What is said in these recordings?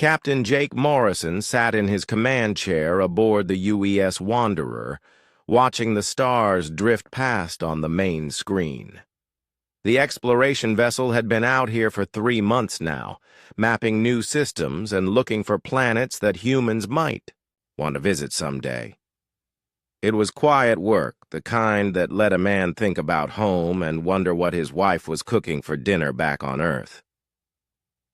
Captain Jake Morrison sat in his command chair aboard the UES Wanderer, watching the stars drift past on the main screen. The exploration vessel had been out here for 3 months now, mapping new systems and looking for planets that humans might want to visit someday. It was quiet work, the kind that let a man think about home and wonder what his wife was cooking for dinner back on Earth.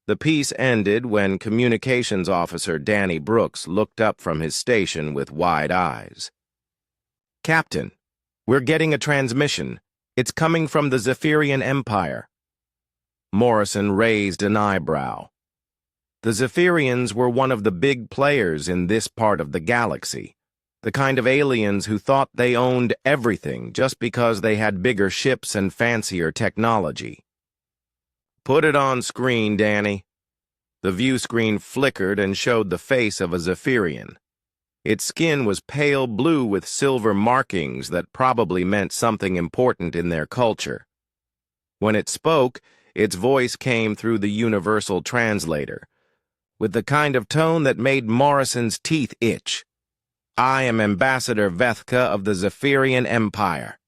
The piece ended when Communications Officer Danny Brooks looked up from his station with wide eyes. "Captain, we're getting a transmission. It's coming from the Zephyrian Empire." Morrison raised an eyebrow. The Zephyrians were one of the big players in this part of the galaxy, the kind of aliens who thought they owned everything just because they had bigger ships and fancier technology. "Put it on screen, Danny." The view screen flickered and showed the face of a Zephyrian. Its skin was pale blue with silver markings that probably meant something important in their culture. When it spoke, its voice came through the universal translator, with the kind of tone that made Morrison's teeth itch. "I am Ambassador Vethka of the Zephyrian Empire.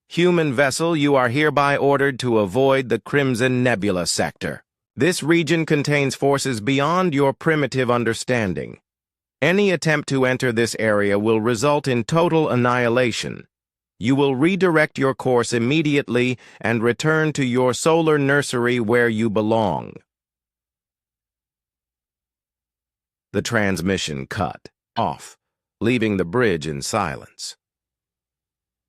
Human vessel, you are hereby ordered to avoid the Crimson Nebula sector. This region contains forces beyond your primitive understanding. Any attempt to enter this area will result in total annihilation. You will redirect your course immediately and return to your solar nursery where you belong." The transmission cut off, leaving the bridge in silence.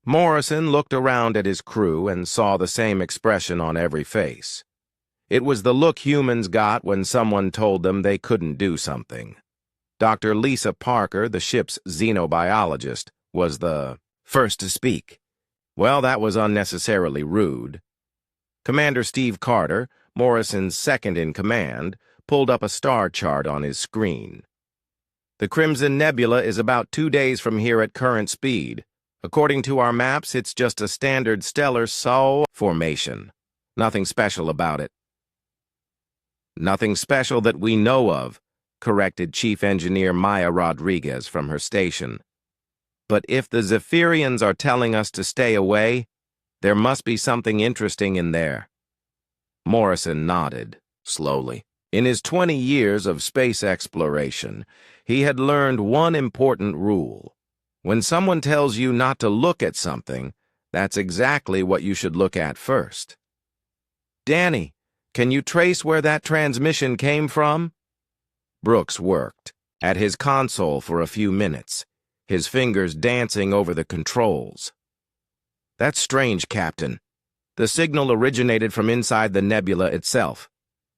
Morrison looked around at his crew and saw the same expression on every face. It was the look humans got when someone told them they couldn't do something. Dr. Lisa Parker, the ship's xenobiologist, was the first to speak. Well, that was unnecessarily rude. Commander Steve Carter, Morrison's second-in-command, pulled up a star chart on his screen. "The Crimson Nebula is about 2 days from here at current speed. According to our maps, it's just a standard stellar SO formation. Nothing special about it." "Nothing special that we know of," corrected Chief Engineer Maya Rodriguez from her station. "But if the Zephyrians are telling us to stay away, there must be something interesting in there." Morrison nodded, slowly. In his 20 years of space exploration, he had learned one important rule. When someone tells you not to look at something, that's exactly what you should look at first. "Danny, can you trace where that transmission came from?" Brooks worked at his console for a few minutes, his fingers dancing over the controls. "That's strange, Captain. The signal originated from inside the nebula itself.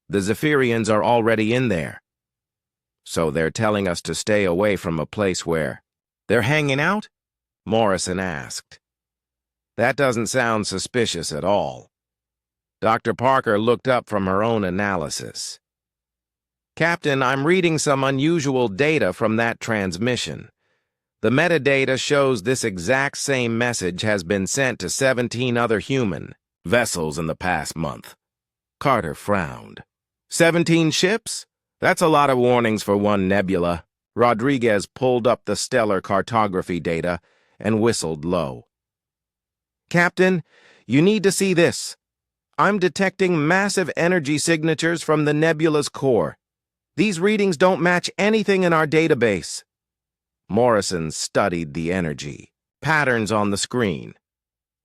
The Zephyrians are already in there. So they're telling us to stay away from a place where they're hanging out?" Morrison asked. "That doesn't sound suspicious at all." Dr. Parker looked up from her own analysis. "Captain, I'm reading some unusual data from that transmission. The metadata shows this exact same message has been sent to 17 other human vessels in the past month." Carter frowned. 17 ships? That's a lot of warnings for one nebula." Rodriguez pulled up the stellar cartography data and whistled low. "Captain, you need to see this. I'm detecting massive energy signatures from the nebula's core. These readings don't match anything in our database." Morrison studied the energy patterns on the screen.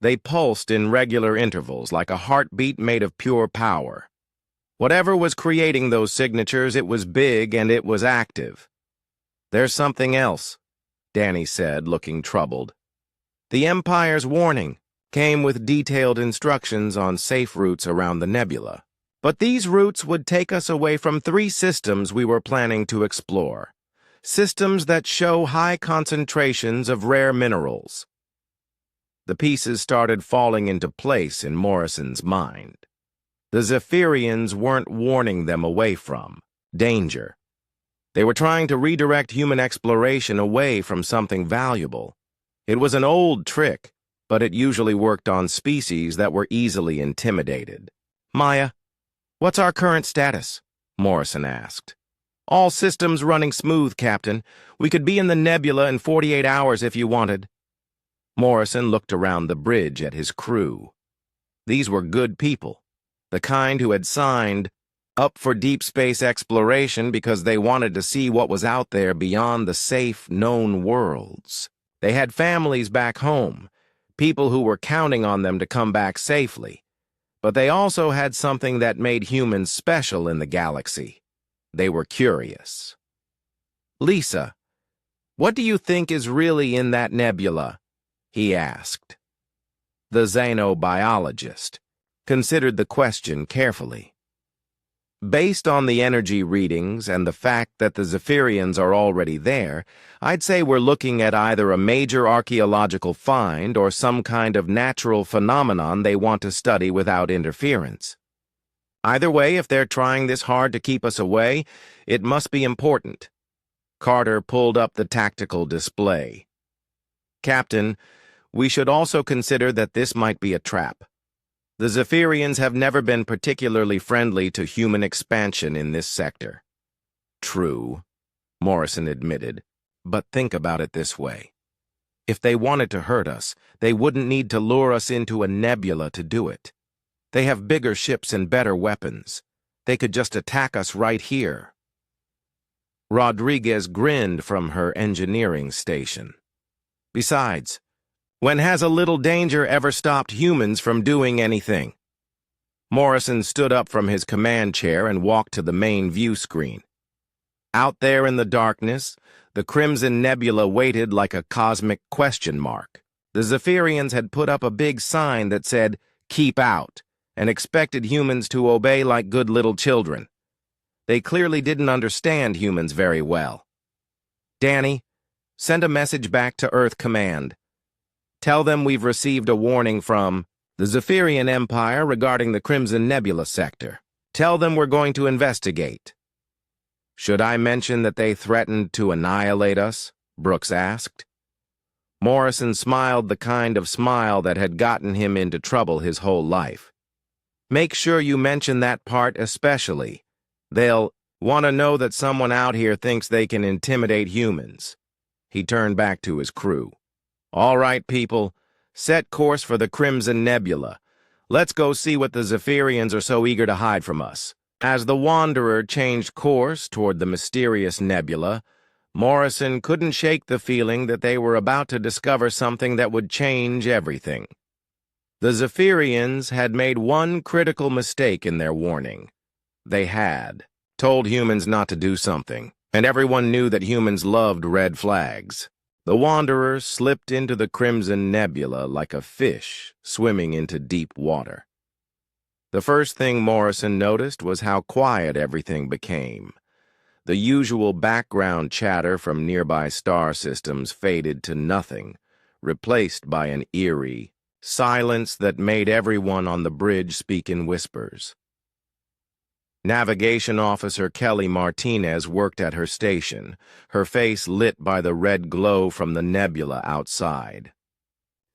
They pulsed in regular intervals like a heartbeat made of pure power. Whatever was creating those signatures, it was big and it was active. "There's something else," Danny said, looking troubled. "The Empire's warning came with detailed instructions on safe routes around the nebula. But these routes would take us away from 3 systems we were planning to explore. Systems that show high concentrations of rare minerals." The pieces started falling into place in Morrison's mind. The Zephyrians weren't warning them away from danger. They were trying to redirect human exploration away from something valuable. It was an old trick, but it usually worked on species that were easily intimidated. "Maya, what's our current status?" Morrison asked. All systems running smooth, Captain. We could be in the nebula in 48 hours if you wanted. Morrison looked around the bridge at his crew. These were good people, the kind who had signed up for deep space exploration because they wanted to see what was out there beyond the safe, known worlds. They had families back home, people who were counting on them to come back safely. But they also had something that made humans special in the galaxy. They were curious. "Lisa, what do you think is really in that nebula?" he asked. The xenobiologist considered the question carefully. "Based on the energy readings and the fact that the Zephyrians are already there, I'd say we're looking at either a major archaeological find or some kind of natural phenomenon they want to study without interference. Either way, if they're trying this hard to keep us away, it must be important." Carter pulled up the tactical display. "Captain, we should also consider that this might be a trap. The Zephyrians have never been particularly friendly to human expansion in this sector." "True," Morrison admitted, "but think about it this way. If they wanted to hurt us, they wouldn't need to lure us into a nebula to do it. They have bigger ships and better weapons. They could just attack us right here." Rodriguez grinned from her engineering station. "Besides, when has a little danger ever stopped humans from doing anything?" Morrison stood up from his command chair and walked to the main view screen. Out there in the darkness, the Crimson Nebula waited like a cosmic question mark. The Zephyrians had put up a big sign that said, "Keep out," and expected humans to obey like good little children. They clearly didn't understand humans very well. "Danny, send a message back to Earth Command. Tell them we've received a warning from the Zephyrian Empire regarding the Crimson Nebula sector. Tell them we're going to investigate." "Should I mention that they threatened to annihilate us?" Brooks asked. Morrison smiled the kind of smile that had gotten him into trouble his whole life. "Make sure you mention that part especially. They'll want to know that someone out here thinks they can intimidate humans." He turned back to his crew. "All right, people, set course for the Crimson Nebula. Let's go see what the Zephyrians are so eager to hide from us." As the Wanderer changed course toward the mysterious nebula, Morrison couldn't shake the feeling that they were about to discover something that would change everything. The Zephyrians had made one critical mistake in their warning. They had told humans not to do something, and everyone knew that humans loved red flags. The Wanderer slipped into the Crimson Nebula like a fish swimming into deep water. The first thing Morrison noticed was how quiet everything became. The usual background chatter from nearby star systems faded to nothing, replaced by an eerie silence that made everyone on the bridge speak in whispers. Navigation Officer Kelly Martinez worked at her station, her face lit by the red glow from the nebula outside.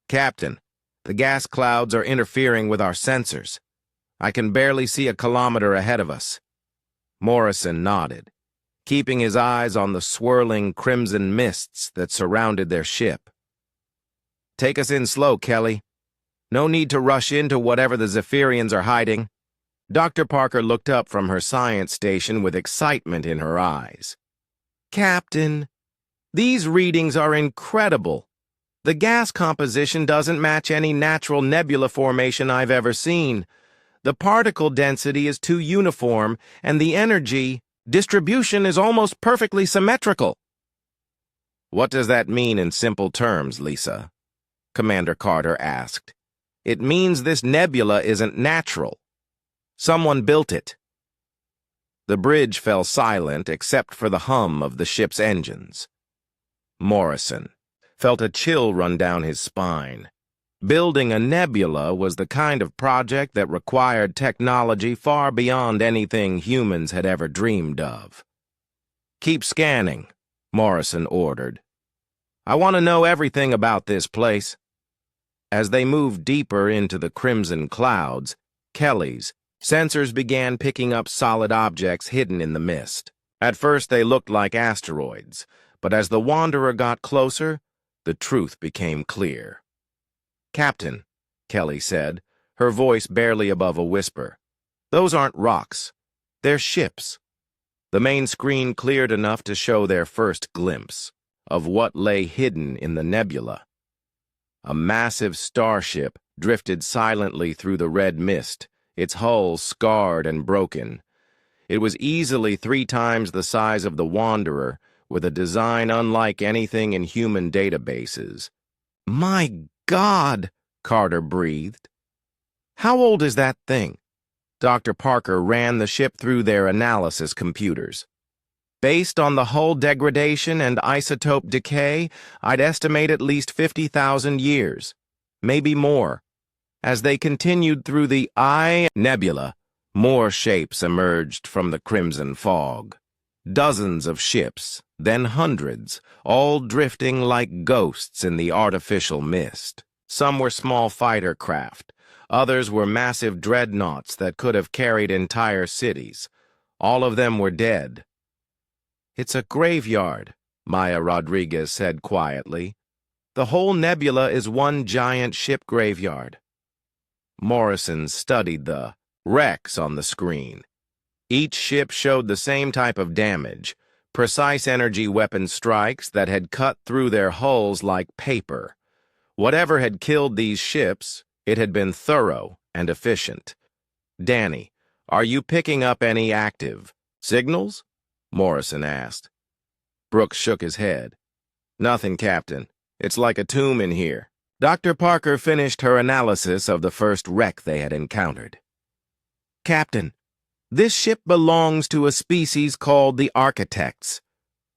"Captain, the gas clouds are interfering with our sensors. I can barely see a kilometer ahead of us." Morrison nodded, keeping his eyes on the swirling crimson mists that surrounded their ship. "Take us in slow, Kelly. No need to rush into whatever the Zephyrians are hiding." Dr. Parker looked up from her science station with excitement in her eyes. "Captain, these readings are incredible. The gas composition doesn't match any natural nebula formation I've ever seen. The particle density is too uniform, and the energy distribution is almost perfectly symmetrical." "What does that mean in simple terms, Lisa?" Commander Carter asked. "It means this nebula isn't natural. Someone built it." The bridge fell silent except for the hum of the ship's engines. Morrison felt a chill run down his spine. Building a nebula was the kind of project that required technology far beyond anything humans had ever dreamed of. "Keep scanning," Morrison ordered. "I want to know everything about this place." As they moved deeper into the crimson clouds, Kelly's sensors began picking up solid objects hidden in the mist. At first they looked like asteroids, but as the Wanderer got closer, the truth became clear. "Captain," Kelly said, her voice barely above a whisper, "those aren't rocks. They're ships." The main screen cleared enough to show their first glimpse of what lay hidden in the nebula. A massive starship drifted silently through the red mist, its hull scarred and broken. It was easily 3 times the size of the Wanderer, with a design unlike anything in human databases. "My God," Carter breathed. "How old is that thing?" Dr. Parker ran the ship through their analysis computers. "Based on the hull degradation and isotope decay, I'd estimate at least 50,000 years, maybe more." As they continued through the Eye Nebula, more shapes emerged from the crimson fog. Dozens of ships, then hundreds, all drifting like ghosts in the artificial mist. Some were small fighter craft. Others were massive dreadnoughts that could have carried entire cities. All of them were dead. "It's a graveyard," Maya Rodriguez said quietly. "The whole nebula is one giant ship graveyard." Morrison studied the wrecks on the screen. Each ship showed the same type of damage, precise energy weapon strikes that had cut through their hulls like paper. Whatever had killed these ships, it had been thorough and efficient. "Danny, are you picking up any active signals?" Morrison asked. Brooks shook his head. "Nothing, Captain. It's like a tomb in here." Dr. Parker finished her analysis of the first wreck they had encountered. "Captain, this ship belongs to a species called the Architects.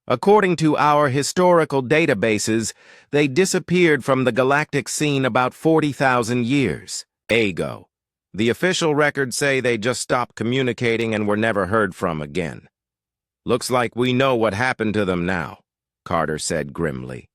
According to our historical databases, they disappeared from the galactic scene about 40,000 years ago. The official records say they just stopped communicating and were never heard from again." "Looks like we know what happened to them now," Carter said grimly.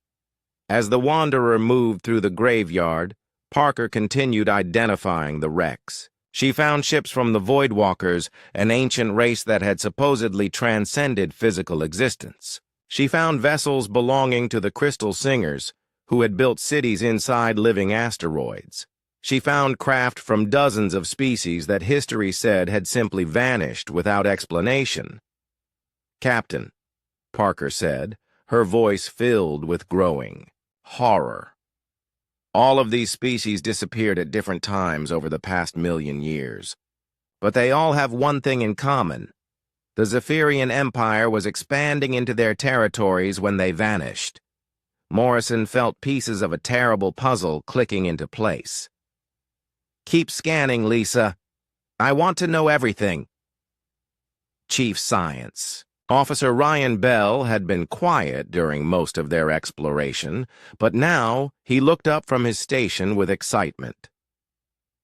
As the Wanderer moved through the graveyard, Parker continued identifying the wrecks. She found ships from the Voidwalkers, an ancient race that had supposedly transcended physical existence. She found vessels belonging to the Crystal Singers, who had built cities inside living asteroids. She found craft from dozens of species that history said had simply vanished without explanation. "Captain," Parker said, her voice filled with growing horror. "All of these species disappeared at different times over the past 1,000,000 years. But they all have one thing in common. The Zephyrian Empire was expanding into their territories when they vanished." Morrison felt pieces of a terrible puzzle clicking into place. "Keep scanning, Lisa. I want to know everything." Chief Science. Officer Ryan Bell had been quiet during most of their exploration, but now he looked up from his station with excitement.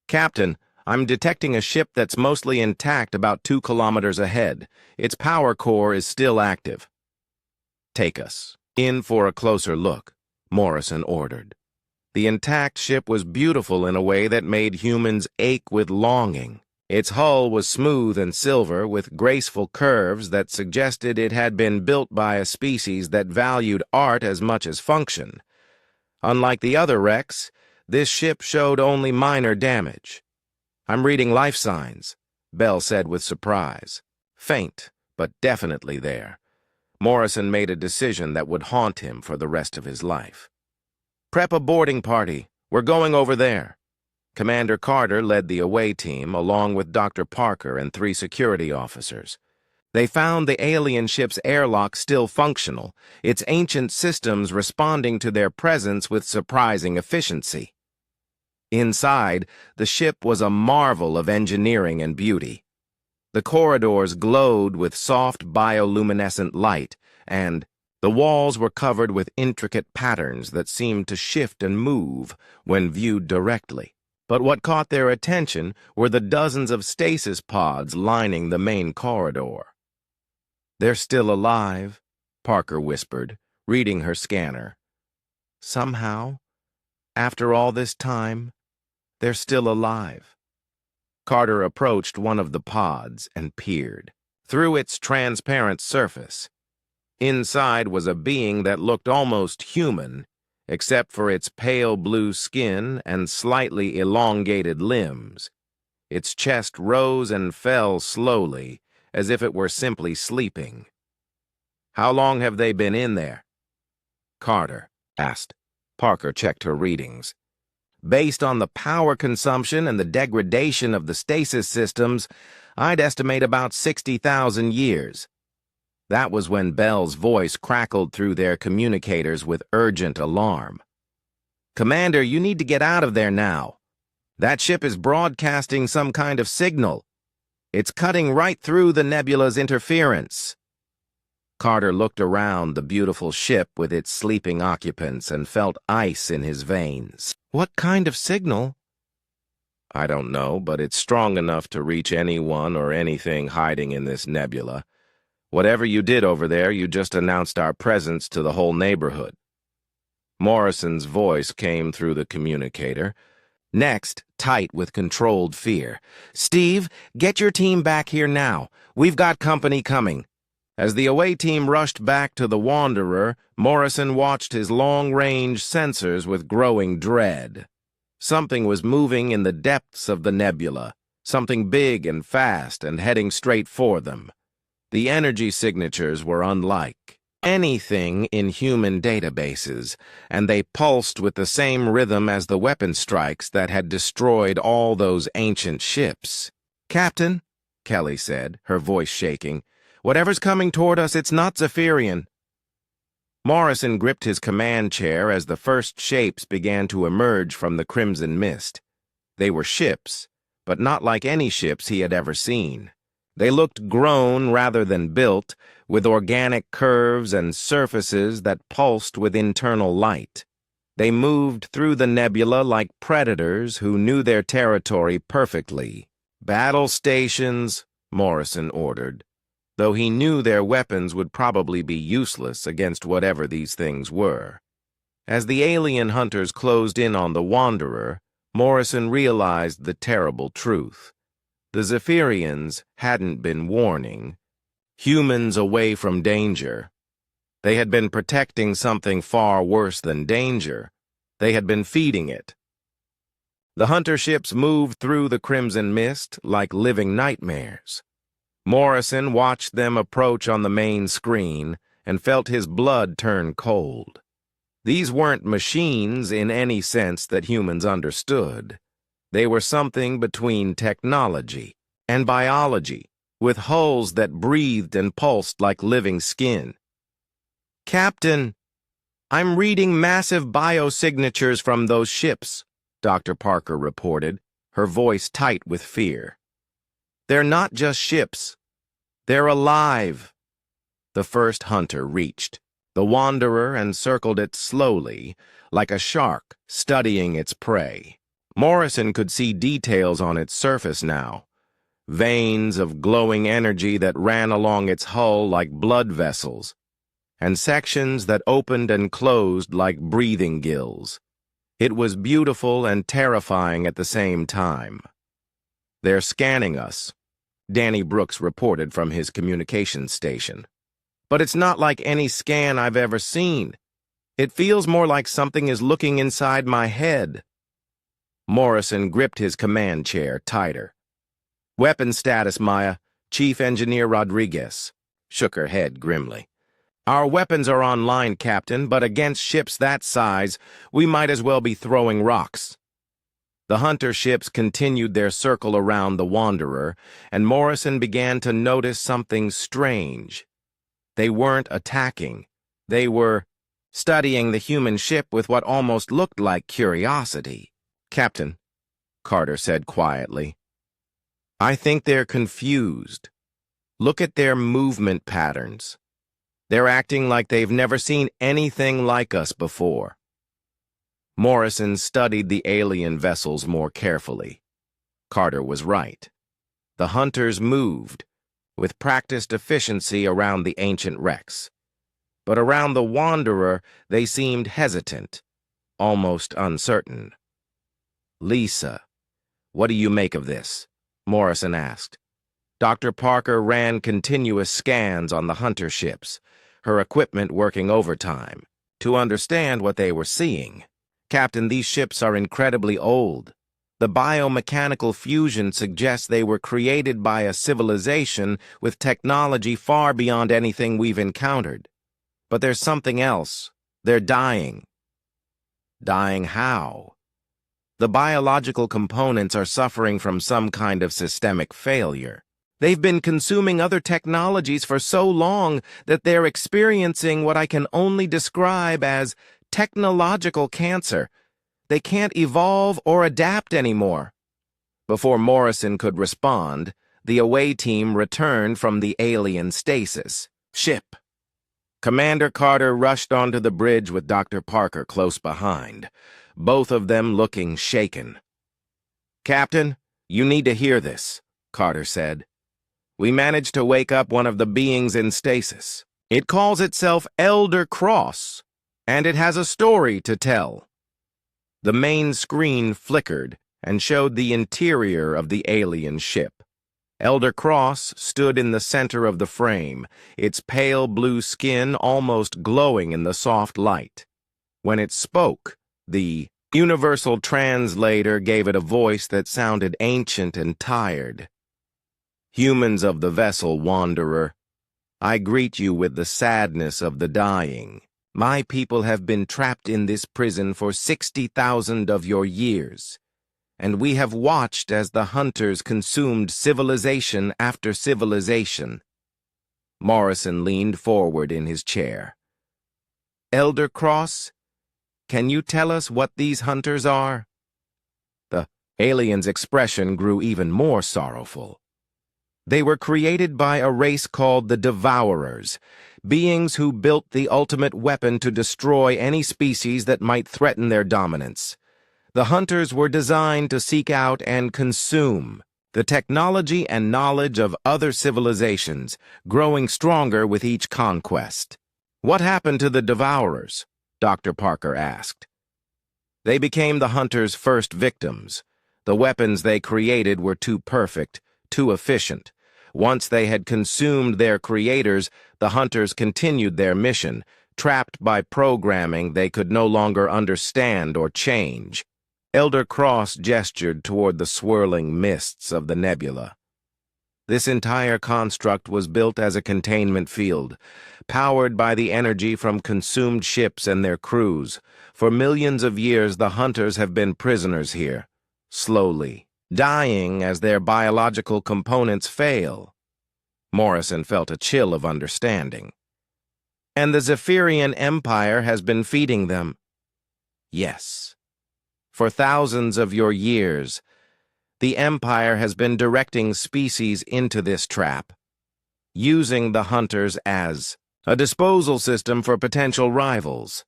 "Captain, I'm detecting a ship that's mostly intact about 2 kilometers ahead. Its power core is still active." "Take us in for a closer look," Morrison ordered. The intact ship was beautiful in a way that made humans ache with longing. Its hull was smooth and silver with graceful curves that suggested it had been built by a species that valued art as much as function. Unlike the other wrecks, this ship showed only minor damage. "I'm reading life signs," Bell said with surprise. Faint, but definitely there. Morrison made a decision that would haunt him for the rest of his life. "Prep a boarding party. We're going over there." Commander Carter led the away team, along with Dr. Parker and 3 security officers. They found the alien ship's airlock still functional, its ancient systems responding to their presence with surprising efficiency. Inside, the ship was a marvel of engineering and beauty. The corridors glowed with soft bioluminescent light, and the walls were covered with intricate patterns that seemed to shift and move when viewed directly. But what caught their attention were the dozens of stasis pods lining the main corridor. "They're still alive," Parker whispered, reading her scanner. "Somehow, after all this time, they're still alive." Carter approached one of the pods and peered. through its transparent surface. Inside was a being that looked almost human, except for its pale blue skin and slightly elongated limbs. Its chest rose and fell slowly, as if it were simply sleeping. "How long have they been in there?" Carter asked. Parker checked her readings. "Based on the power consumption and the degradation of the stasis systems, I'd estimate about 60,000 years. That was when Bell's voice crackled through their communicators with urgent alarm. "Commander, you need to get out of there now. That ship is broadcasting some kind of signal. It's cutting right through the nebula's interference." Carter looked around the beautiful ship with its sleeping occupants and felt ice in his veins. "What kind of signal?" "I don't know, but it's strong enough to reach anyone or anything hiding in this nebula. Whatever you did over there, you just announced our presence to the whole neighborhood." Morrison's voice came through the communicator, next tight with controlled fear. "Steve, get your team back here now. We've got company coming." As the away team rushed back to the Wanderer, Morrison watched his long-range sensors with growing dread. Something was moving in the depths of the nebula, something big and fast and heading straight for them. The energy signatures were unlike anything in human databases, and they pulsed with the same rhythm as the weapon strikes that had destroyed all those ancient ships. "Captain," Kelly said, her voice shaking, "whatever's coming toward us, it's not Zephyrian." Morrison gripped his command chair as the first shapes began to emerge from the crimson mist. They were ships, but not like any ships he had ever seen. They looked grown rather than built, with organic curves and surfaces that pulsed with internal light. They moved through the nebula like predators who knew their territory perfectly. "Battle stations," Morrison ordered, though he knew their weapons would probably be useless against whatever these things were. As the alien hunters closed in on the Wanderer, Morrison realized the terrible truth. The Zephyrians hadn't been warning humans away from danger. They had been protecting something far worse than danger. They had been feeding it. The hunter ships moved through the crimson mist like living nightmares. Morrison watched them approach on the main screen and felt his blood turn cold. These weren't machines in any sense that humans understood. They were something between technology and biology, with hulls that breathed and pulsed like living skin. "Captain, I'm reading massive biosignatures from those ships," Dr. Parker reported, her voice tight with fear. "They're not just ships. They're alive." The first hunter reached the Wanderer and circled it slowly, like a shark studying its prey. Morrison could see details on its surface now, veins of glowing energy that ran along its hull like blood vessels, and sections that opened and closed like breathing gills. It was beautiful and terrifying at the same time. "They're scanning us," Danny Brooks reported from his communications station. "But it's not like any scan I've ever seen. It feels more like something is looking inside my head." Morrison gripped his command chair tighter. "Weapon status, Maya," Chief Engineer Rodriguez shook her head grimly. "Our weapons are online, Captain, but against ships that size, we might as well be throwing rocks." The hunter ships continued their circle around the Wanderer, and Morrison began to notice something strange. They weren't attacking. They were studying the human ship with what almost looked like curiosity. "Captain," Carter said quietly, "I think they're confused. Look at their movement patterns. They're acting like they've never seen anything like us before." Morrison studied the alien vessels more carefully. Carter was right. The hunters moved, with practiced efficiency around the ancient wrecks. But around the Wanderer, they seemed hesitant, almost uncertain. "Lisa, what do you make of this?" Morrison asked. Dr. Parker ran continuous scans on the hunter ships, her equipment working overtime, to understand what they were seeing. Captain, these ships are incredibly old. The biomechanical fusion suggests they were created by a civilization with technology far beyond anything we've encountered. But there's something else. They're dying. Dying how? The biological components are suffering from some kind of systemic failure. They've been consuming other technologies for so long that they're experiencing what I can only describe as technological cancer. They can't evolve or adapt anymore. Before Morrison could respond, the away team returned from the alien stasis ship. Commander Carter rushed onto the bridge with Dr. Parker close behind, both of them looking shaken. "Captain, you need to hear this," Carter said. "We managed to wake up one of the beings in stasis. It calls itself Elder Cross, and it has a story to tell." The main screen flickered and showed the interior of the alien ship. Elder Cross stood in the center of the frame, its pale blue skin almost glowing in the soft light. When it spoke, the universal translator gave it a voice that sounded ancient and tired. "Humans of the vessel, Wanderer, I greet you with the sadness of the dying. My people have been trapped in this prison for 60,000 of your years, and we have watched as the hunters consumed civilization after civilization." Morrison leaned forward in his chair. "Elder Cross, can you tell us what these hunters are?" The alien's expression grew even more sorrowful. "They were created by a race called the Devourers, beings who built the ultimate weapon to destroy any species that might threaten their dominance. The hunters were designed to seek out and consume the technology and knowledge of other civilizations, growing stronger with each conquest." "What happened to the Devourers?" Dr. Parker asked. "They became the hunters' first victims. The weapons they created were too perfect, too efficient. Once they had consumed their creators, the hunters continued their mission, trapped by programming they could no longer understand or change." Elder Cross gestured toward the swirling mists of the nebula. "This entire construct was built as a containment field, powered by the energy from consumed ships and their crews. For millions of years, the hunters have been prisoners here, slowly, dying as their biological components fail." Morrison felt a chill of understanding. "And the Zephyrian Empire has been feeding them?" "Yes. For thousands of your years, the Empire has been directing species into this trap, using the hunters as a disposal system for potential rivals.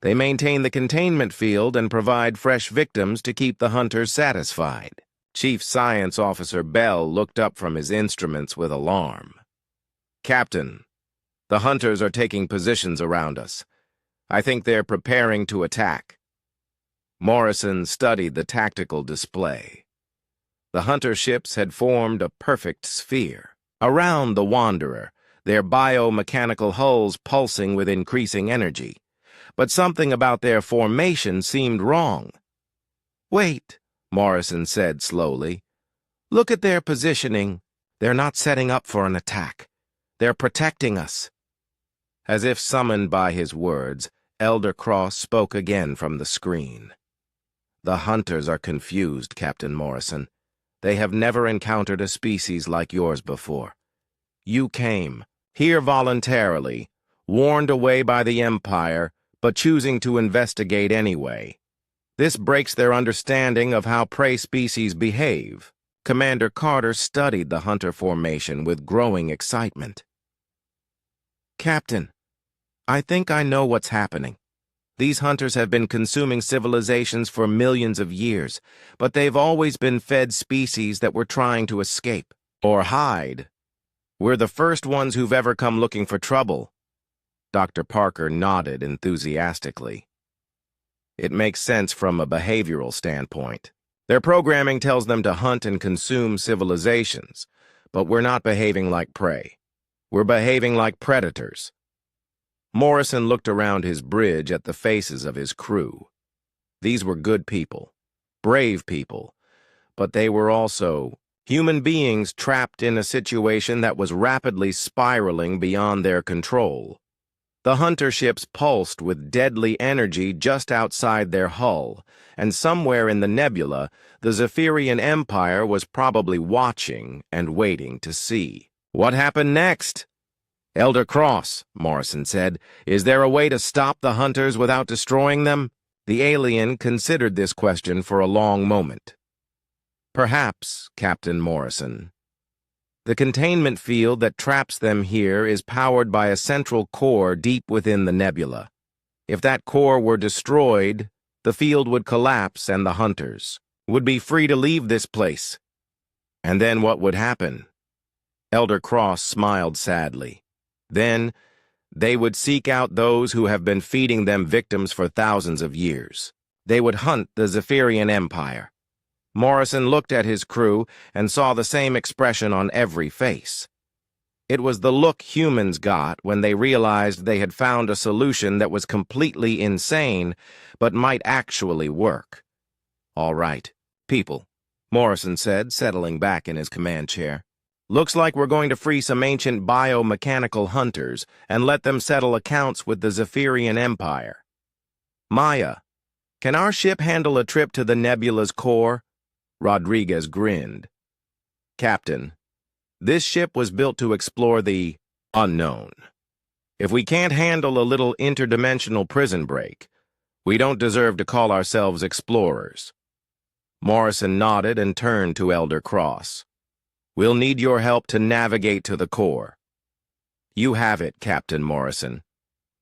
They maintain the containment field and provide fresh victims to keep the hunters satisfied." Chief Science Officer Bell looked up from his instruments with alarm. "Captain, the hunters are taking positions around us. I think they're preparing to attack." Morrison studied the tactical display. The hunter ships had formed a perfect sphere around the Wanderer, their biomechanical hulls pulsing with increasing energy. But something about their formation seemed wrong. "Wait," Morrison said slowly. "Look at their positioning. They're not setting up for an attack. They're protecting us." As if summoned by his words, Elder Cross spoke again from the screen. "The hunters are confused, Captain Morrison. They have never encountered a species like yours before. You came here voluntarily, warned away by the Empire, but choosing to investigate anyway. This breaks their understanding of how prey species behave." Commander Carter studied the hunter formation with growing excitement. "Captain, I think I know what's happening. These hunters have been consuming civilizations for millions of years, but they've always been fed species that were trying to escape or hide. We're the first ones who've ever come looking for trouble." Dr. Parker nodded enthusiastically. "It makes sense from a behavioral standpoint. Their programming tells them to hunt and consume civilizations, but we're not behaving like prey. We're behaving like predators. Morrison looked around his bridge at the faces of his crew. These were good people, brave people, but they were also human beings trapped in a situation that was rapidly spiraling beyond their control. The hunter ships pulsed with deadly energy just outside their hull, and somewhere in the nebula, the Zephyrian Empire was probably watching and waiting to see. What happened next? Elder Cross, Morrison said, is there a way to stop the hunters without destroying them? The alien considered this question for a long moment. Perhaps, Captain Morrison. The containment field that traps them here is powered by a central core deep within the nebula. If that core were destroyed, the field would collapse and the hunters would be free to leave this place. And then what would happen? Elder Cross smiled sadly. Then, they would seek out those who have been feeding them victims for thousands of years. They would hunt the Zephyrian Empire. Morrison looked at his crew and saw the same expression on every face. It was the look humans got when they realized they had found a solution that was completely insane, but might actually work. All right, people, Morrison said, settling back in his command chair. Looks like we're going to free some ancient biomechanical hunters and let them settle accounts with the Zephyrian Empire. Maya, can our ship handle a trip to the nebula's core? Rodriguez grinned. Captain, this ship was built to explore the unknown. If we can't handle a little interdimensional prison break, we don't deserve to call ourselves explorers. Morrison nodded and turned to Elder Cross. We'll need your help to navigate to the core. You have it, Captain Morrison.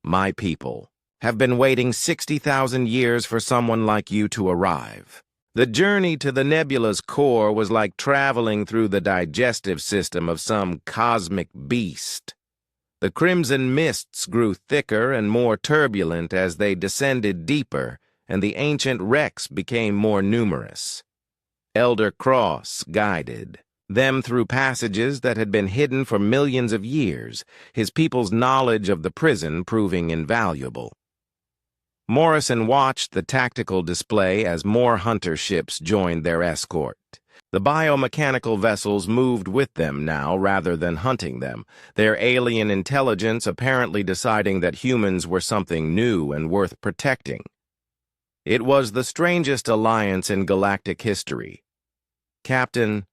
My people have been waiting 60,000 years for someone like you to arrive. The journey to the nebula's core was like traveling through the digestive system of some cosmic beast. The crimson mists grew thicker and more turbulent as they descended deeper, and the ancient wrecks became more numerous. Elder Cross guided them through passages that had been hidden for millions of years, his people's knowledge of the prison proving invaluable. Morrison watched the tactical display as more hunter ships joined their escort. The biomechanical vessels moved with them now rather than hunting them, their alien intelligence apparently deciding that humans were something new and worth protecting. It was the strangest alliance in galactic history. Captain,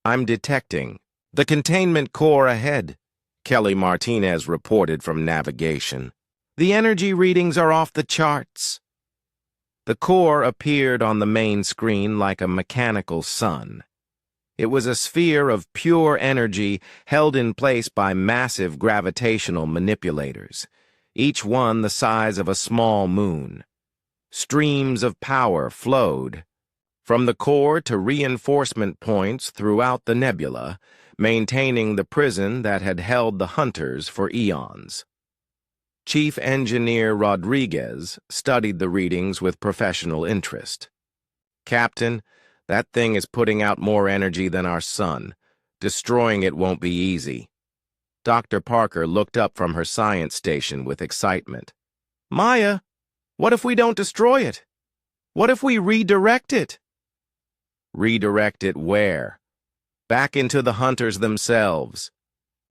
I'm detecting the containment core ahead, Kelly Martinez reported from navigation. The energy readings are off the charts. The core appeared on the main screen like a mechanical sun. It was a sphere of pure energy held in place by massive gravitational manipulators, each one the size of a small moon. Streams of power flowed from the core to reinforcement points throughout the nebula, maintaining the prison that had held the hunters for eons. Chief Engineer Rodriguez studied the readings with professional interest. Captain, that thing is putting out more energy than our sun. Destroying it won't be easy. Dr. Parker looked up from her science station with excitement. Maya, what if we don't destroy it? What if we redirect it? Redirect it where? Back into the hunters themselves.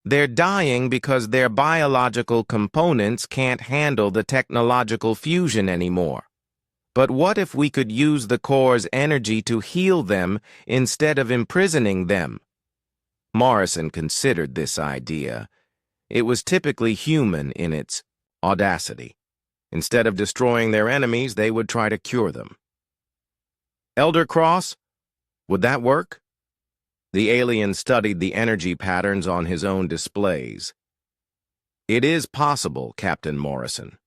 They're dying because their biological components can't handle the technological fusion anymore. But what if we could use the core's energy to heal them instead of imprisoning them? Morrison considered this idea. It was typically human in its audacity. Instead of destroying their enemies, they would try to cure them. Elder Cross, would that work? The alien studied the energy patterns on his own displays. It is possible, Captain Morrison.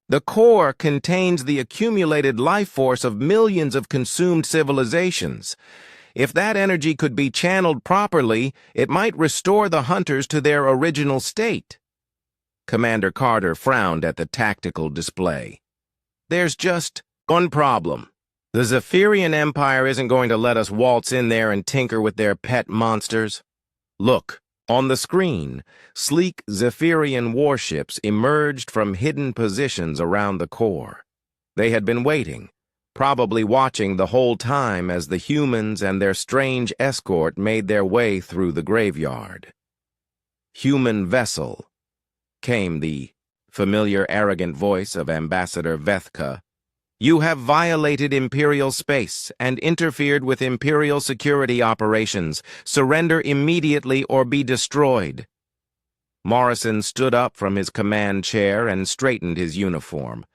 The core contains the accumulated life force of millions of consumed civilizations. If that energy could be channeled properly, it might restore the hunters to their original state. Commander Carter frowned at the tactical display. There's just one problem. The Zephyrian Empire isn't going to let us waltz in there and tinker with their pet monsters. Look, on the screen, sleek Zephyrian warships emerged from hidden positions around the core. They had been waiting, probably watching the whole time as the humans and their strange escort made their way through the graveyard. "Human vessel," came the familiar, arrogant voice of Ambassador Vethka. "You have violated Imperial space and interfered with Imperial security operations. Surrender immediately or be destroyed." Morrison stood up from his command chair and straightened his uniform.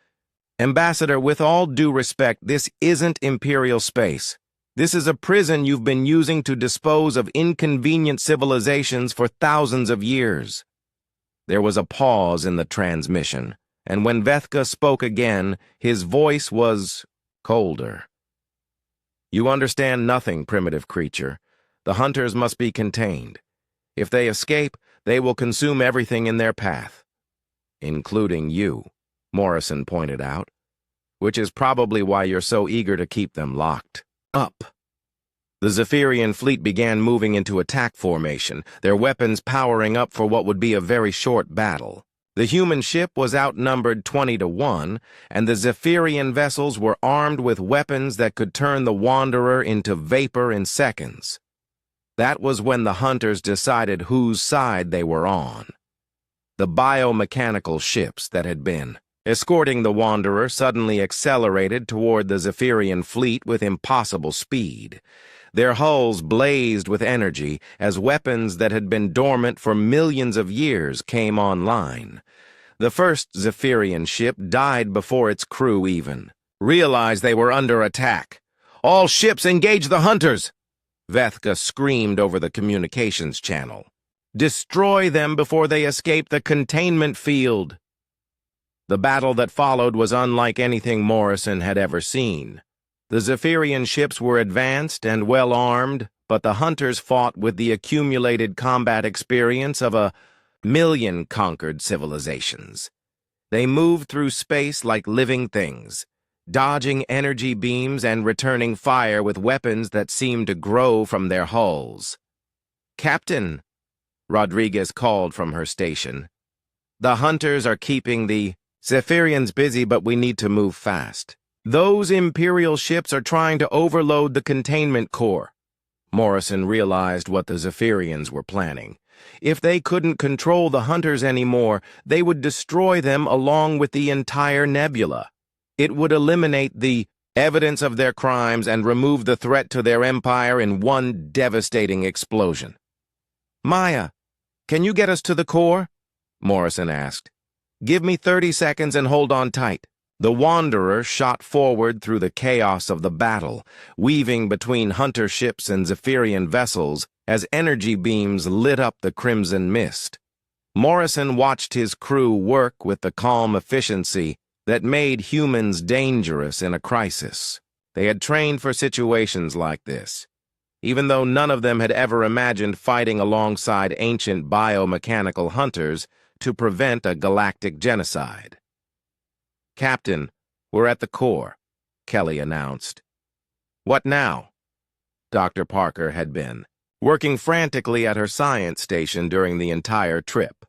"Ambassador, with all due respect, this isn't Imperial space. This is a prison you've been using to dispose of inconvenient civilizations for thousands of years." There was a pause in the transmission, and when Vethka spoke again, his voice was colder. "You understand nothing, primitive creature. The hunters must be contained. If they escape, they will consume everything in their path. Including you," Morrison pointed out, "which is probably why you're so eager to keep them locked up." The Zephyrian fleet began moving into attack formation, their weapons powering up for what would be a very short battle. The human ship was outnumbered 20-1, and the Zephyrian vessels were armed with weapons that could turn the Wanderer into vapor in seconds. That was when the hunters decided whose side they were on. The biomechanical ships that had been escorting the Wanderer suddenly accelerated toward the Zephyrian fleet with impossible speed. Their hulls blazed with energy as weapons that had been dormant for millions of years came online. The first Zephyrian ship died before its crew even realized they were under attack. "All ships engage the hunters!" Vethka screamed over the communications channel. "Destroy them before they escape the containment field." The battle that followed was unlike anything Morrison had ever seen. The Zephyrian ships were advanced and well-armed, but the hunters fought with the accumulated combat experience of 1,000,000 conquered civilizations. They moved through space like living things, dodging energy beams and returning fire with weapons that seemed to grow from their hulls. "Captain," Rodriguez called from her station, "the hunters are keeping the Zephyrians busy, but we need to move fast. Those Imperial ships are trying to overload the containment core." Morrison realized what the Zephyrians were planning. If they couldn't control the hunters anymore, they would destroy them along with the entire nebula. It would eliminate the evidence of their crimes and remove the threat to their empire in one devastating explosion. "Maya, can you get us to the core?" Morrison asked. "Give me 30 seconds and hold on tight." The Wanderer shot forward through the chaos of the battle, weaving between hunter ships and Zephyrian vessels as energy beams lit up the crimson mist. Morrison watched his crew work with the calm efficiency that made humans dangerous in a crisis. They had trained for situations like this, even though none of them had ever imagined fighting alongside ancient biomechanical hunters to prevent a galactic genocide. "Captain, we're at the core," Kelly announced. "What now?" Dr. Parker had been working frantically at her science station during the entire trip.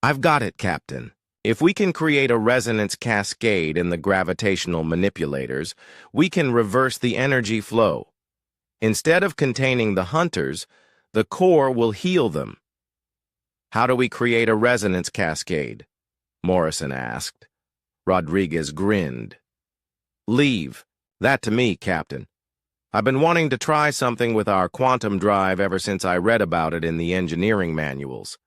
"I've got it, Captain. If we can create a resonance cascade in the gravitational manipulators, we can reverse the energy flow. Instead of containing the hunters, the core will heal them." "How do we create a resonance cascade?" Morrison asked. Rodriguez grinned. "Leave that to me, Captain. I've been wanting to try something with our quantum drive ever since I read about it in the engineering manuals."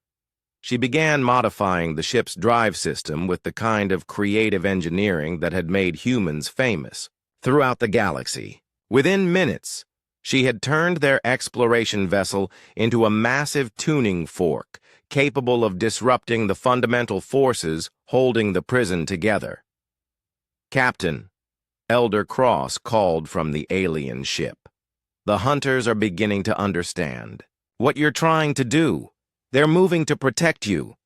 She began modifying the ship's drive system with the kind of creative engineering that had made humans famous throughout the galaxy. Within minutes, she had turned their exploration vessel into a massive tuning fork, capable of disrupting the fundamental forces holding the prison together. "Captain," Elder Cross called from the alien ship, "the hunters are beginning to understand what you're trying to do. They're moving to protect you."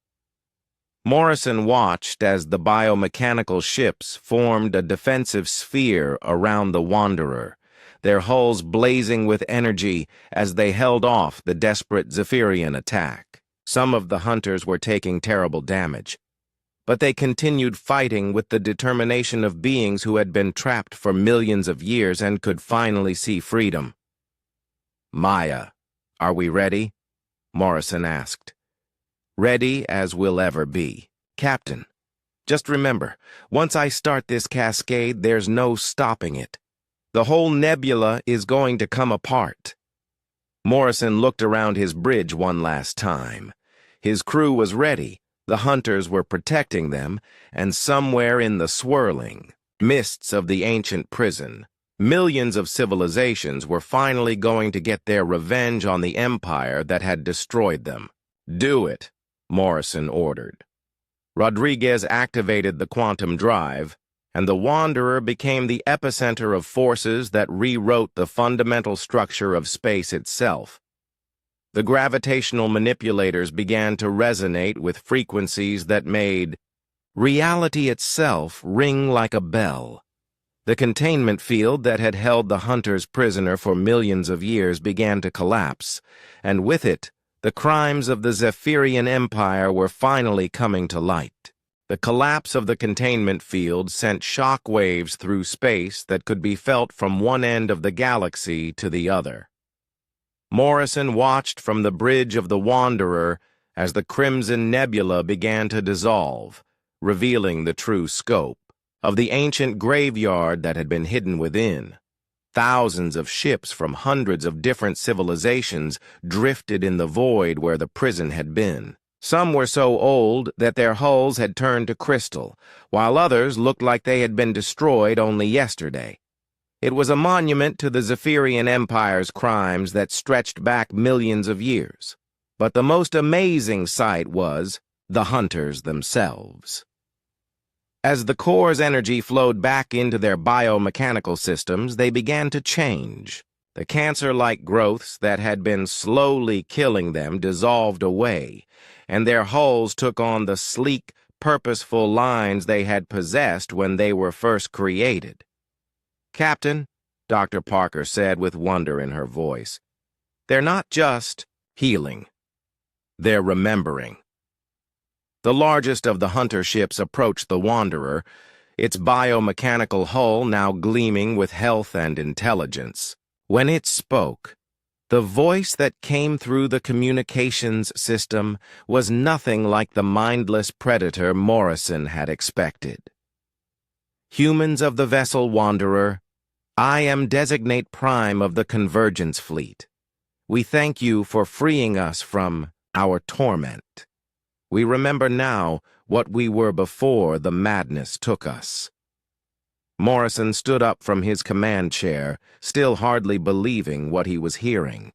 Morrison watched as the biomechanical ships formed a defensive sphere around the Wanderer, their hulls blazing with energy as they held off the desperate Zephyrian attack. Some of the hunters were taking terrible damage, but they continued fighting with the determination of beings who had been trapped for millions of years and could finally see freedom. "Maya, are we ready?" Morrison asked. "Ready as we'll ever be, Captain. Just remember, once I start this cascade, there's no stopping it. The whole nebula is going to come apart." Morrison looked around his bridge one last time. His crew was ready, the hunters were protecting them, and somewhere in the swirling mists of the ancient prison, millions of civilizations were finally going to get their revenge on the empire that had destroyed them. "Do it," Morrison ordered. Rodriguez activated the quantum drive, and the Wanderer became the epicenter of forces that rewrote the fundamental structure of space itself. The gravitational manipulators began to resonate with frequencies that made reality itself ring like a bell. The containment field that had held the hunters prisoner for millions of years began to collapse, and with it, the crimes of the Zephyrian Empire were finally coming to light. The collapse of the containment field sent shock waves through space that could be felt from one end of the galaxy to the other. Morrison watched from the bridge of the Wanderer as the Crimson Nebula began to dissolve, revealing the true scope of the ancient graveyard that had been hidden within. Thousands of ships from hundreds of different civilizations drifted in the void where the prison had been. Some were so old that their hulls had turned to crystal, while others looked like they had been destroyed only yesterday. It was a monument to the Zephyrian Empire's crimes that stretched back millions of years. But the most amazing sight was the hunters themselves. As the core's energy flowed back into their biomechanical systems, they began to change. The cancer-like growths that had been slowly killing them dissolved away, and their hulls took on the sleek, purposeful lines they had possessed when they were first created. "Captain," Dr. Parker said with wonder in her voice, "they're not just healing. They're remembering." The largest of the hunter ships approached the Wanderer, its biomechanical hull now gleaming with health and intelligence. When it spoke, the voice that came through the communications system was nothing like the mindless predator Morrison had expected. "Humans of the vessel Wanderer, I am Designate Prime of the Convergence Fleet. We thank you for freeing us from our torment. We remember now what we were before the madness took us." Morrison stood up from his command chair, still hardly believing what he was hearing.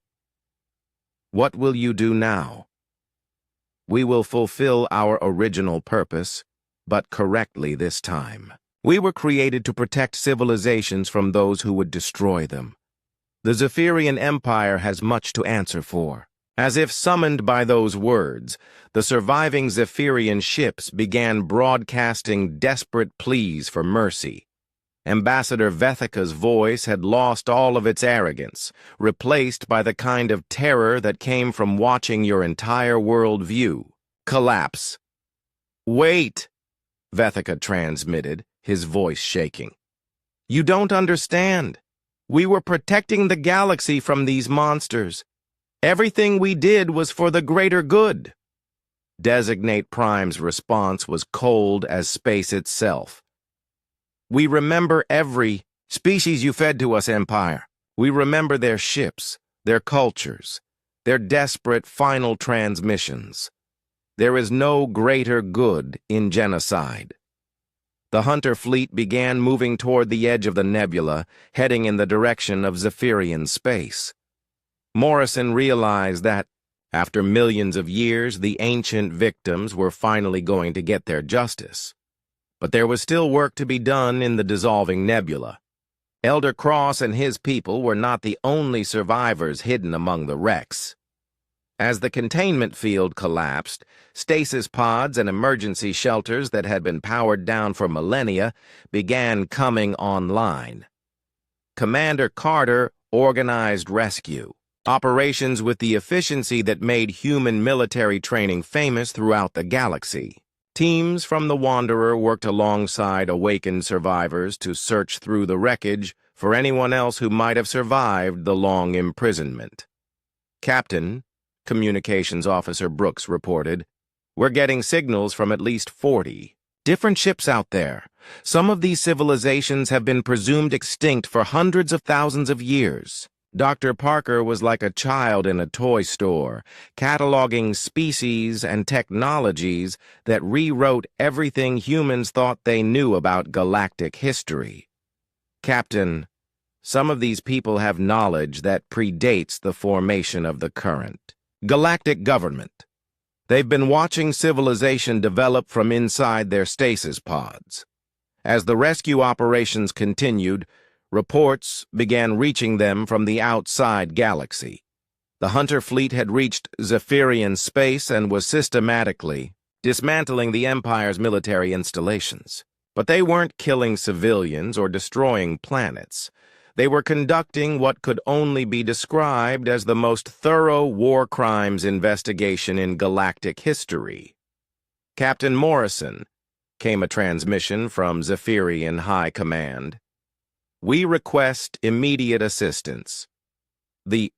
"What will you do now?" "We will fulfill our original purpose, but correctly this time. We were created to protect civilizations from those who would destroy them. The Zephyrian Empire has much to answer for." As if summoned by those words, the surviving Zephyrian ships began broadcasting desperate pleas for mercy. Ambassador Vethika's voice had lost all of its arrogance, replaced by the kind of terror that came from watching your entire world view collapse. "Wait," Vethika transmitted, his voice shaking. "You don't understand. We were protecting the galaxy from these monsters. Everything we did was for the greater good." Designate Prime's response was cold as space itself. "We remember every species you fed to us, Empire. We remember their ships, their cultures, their desperate final transmissions. There is no greater good in genocide." The hunter fleet began moving toward the edge of the nebula, heading in the direction of Zephyrian space. Morrison realized that, after millions of years, the ancient victims were finally going to get their justice. But there was still work to be done in the dissolving nebula. Elder Cross and his people were not the only survivors hidden among the wrecks. As the containment field collapsed, stasis pods and emergency shelters that had been powered down for millennia began coming online. Commander Carter organized rescue operations with the efficiency that made human military training famous throughout the galaxy. Teams from the Wanderer worked alongside awakened survivors to search through the wreckage for anyone else who might have survived the long imprisonment. Captain, Communications Officer Brooks reported, "We're getting signals from at least 40 different ships out there. Some of these civilizations have been presumed extinct for hundreds of thousands of years." Dr. Parker was like a child in a toy store, cataloging species and technologies that rewrote everything humans thought they knew about galactic history. "Captain, some of these people have knowledge that predates the formation of the current galactic government. They've been watching civilization develop from inside their stasis pods. As the rescue operations continued, reports began reaching them from the outside galaxy. The Hunter fleet had reached Zephyrian space and was systematically dismantling the Empire's military installations. But they weren't killing civilians or destroying planets. They were conducting what could only be described as the most thorough war crimes investigation in galactic history. "Captain Morrison," came a transmission from Zephyrian High Command. "We request immediate assistance. The